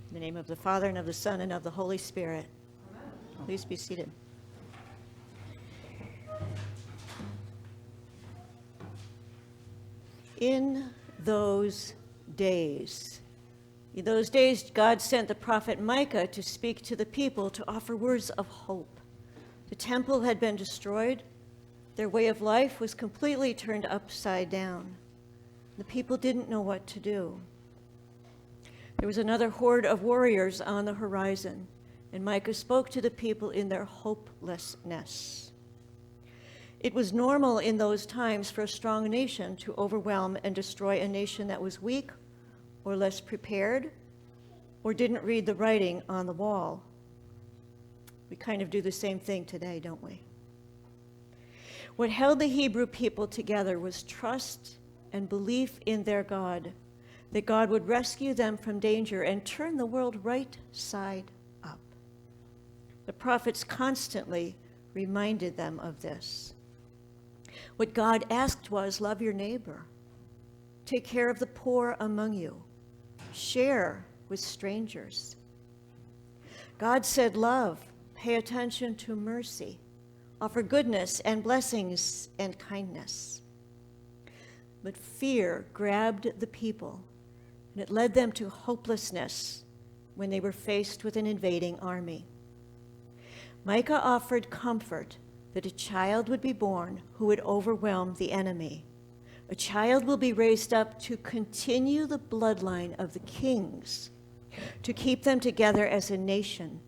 In the name of the Father, and of the Son, and of the Holy Spirit. Amen. Please be seated. In those days, God sent the prophet Micah to speak to the people, to offer words of hope. The temple had been destroyed. Their way of life was completely turned upside down. The people didn't know what to do. There was another horde of warriors on the horizon, and Micah spoke to the people in their hopelessness. It was normal in those times for a strong nation to overwhelm and destroy a nation that was weak or less prepared or didn't read the writing on the wall. We kind of do the same thing today, don't we? What held the Hebrew people together was trust and belief in their God, that God would rescue them from danger and turn the world right side up. The prophets constantly reminded them of this. What God asked was, love your neighbor, take care of the poor among you, share with strangers. God said, love, pay attention to mercy, offer goodness and blessings and kindness. But fear grabbed the people, and it led them to hopelessness when they were faced with an invading army. Micah offered comfort that a child would be born who would overwhelm the enemy. A child will be raised up to continue the bloodline of the kings, to keep them together as a nation.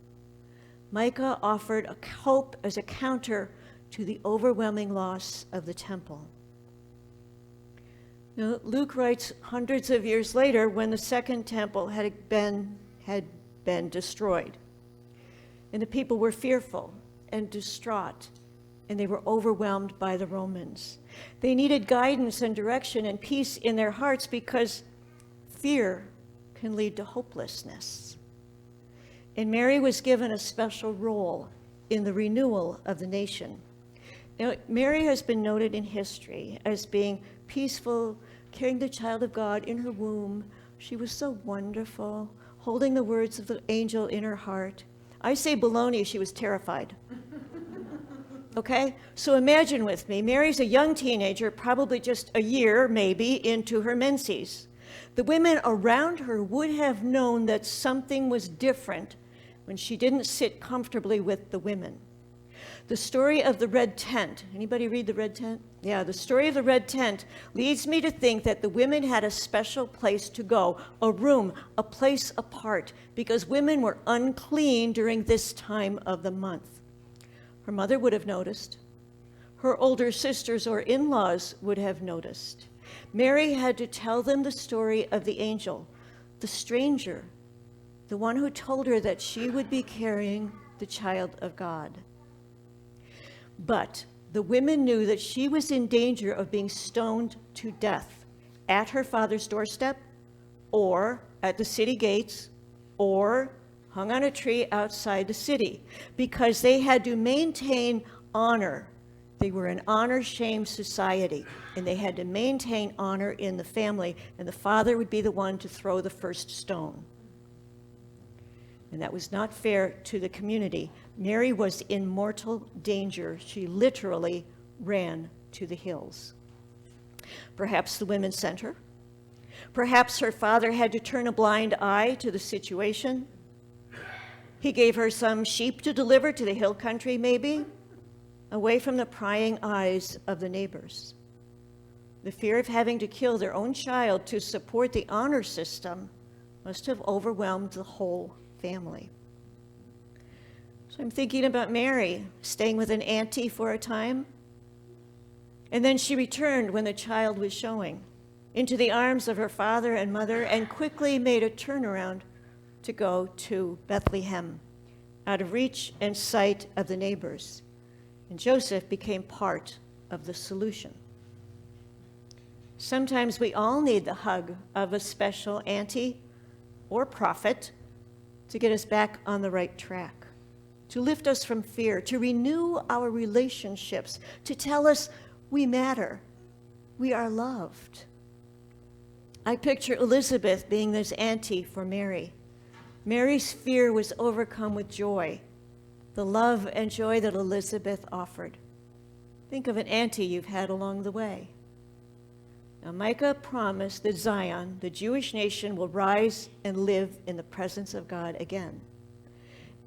Micah offered a hope as a counter to the overwhelming loss of the temple. Now, Luke writes hundreds of years later, when the second temple had been destroyed, and the people were fearful and distraught, and they were overwhelmed by the Romans. They needed guidance and direction and peace in their hearts, because fear can lead to hopelessness. And Mary was given a special role in the renewal of the nation. Now, Mary has been noted in history as being peaceful, carrying the child of God in her womb. She was so wonderful, holding the words of the angel in her heart. I say baloney, she was terrified. Okay? So imagine with me, Mary's a young teenager, probably just a year, maybe, into her menses. The women around her would have known that something was different when she didn't sit comfortably with the women. The story of the red tent, anybody read the red tent? Yeah, the story of the red tent leads me to think that the women had a special place to go, a room, a place apart, because women were unclean during this time of the month. Her mother would have noticed. Her older sisters or in-laws would have noticed. Mary had to tell them the story of the angel, the stranger, the one who told her that she would be carrying the child of God. But the women knew that she was in danger of being stoned to death at her father's doorstep, or at the city gates, or hung on a tree outside the city, because they had to maintain honor. They were an honor-shame society, and they had to maintain honor in the family, and the father would be the one to throw the first stone. And that was not fair to the community. Mary was in mortal danger. She literally ran to the hills. Perhaps the women sent her. Perhaps her father had to turn a blind eye to the situation. He gave her some sheep to deliver to the hill country, maybe, away from the prying eyes of the neighbors. The fear of having to kill their own child to support the honor system must have overwhelmed the whole family. So I'm thinking about Mary staying with an auntie for a time, and then she returned when the child was showing into the arms of her father and mother, and quickly made a turnaround to go to Bethlehem, out of reach and sight of the neighbors. And Joseph became part of the solution. Sometimes we all need the hug of a special auntie or prophet to get us back on the right track, to lift us from fear, to renew our relationships, to tell us we matter, we are loved. I picture Elizabeth being this auntie for Mary, Mary's fear was overcome with joy, the love and joy that Elizabeth offered. Think of an auntie you've had along the way. Now, Micah promised that Zion, the Jewish nation, will rise and live in the presence of God again.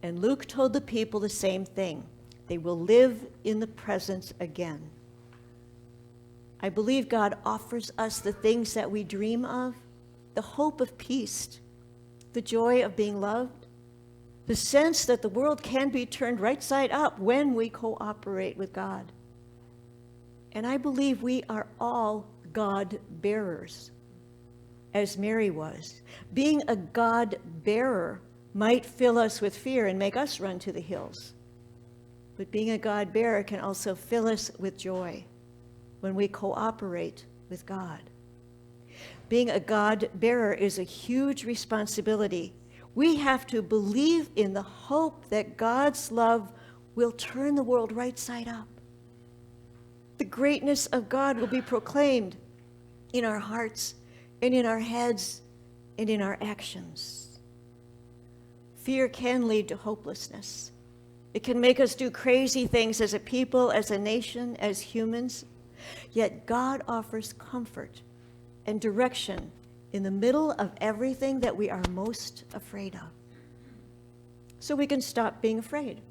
And Luke told the people the same thing. They will live in the presence again. I believe God offers us the things that we dream of, the hope of peace, the joy of being loved, the sense that the world can be turned right side up when we cooperate with God. And I believe we are all God bearers, as Mary was. Being a God bearer might fill us with fear and make us run to the hills. But being a God bearer can also fill us with joy when we cooperate with God. Being a God bearer is a huge responsibility. We have to believe in the hope that God's love will turn the world right side up. The greatness of God will be proclaimed in our hearts and in our heads and in our actions. Fear can lead to hopelessness. It can make us do crazy things as a people, as a nation, as humans. Yet God offers comfort and direction in the middle of everything that we are most afraid of. So we can stop being afraid.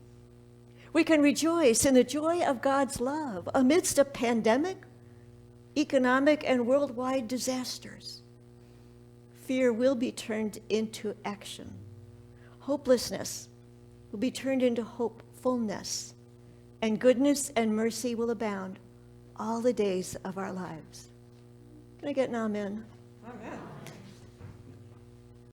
We can rejoice in the joy of God's love amidst a pandemic, economic, and worldwide disasters. Fear will be turned into action. Hopelessness will be turned into hopefulness, and goodness and mercy will abound all the days of our lives. Can I get an amen? Amen.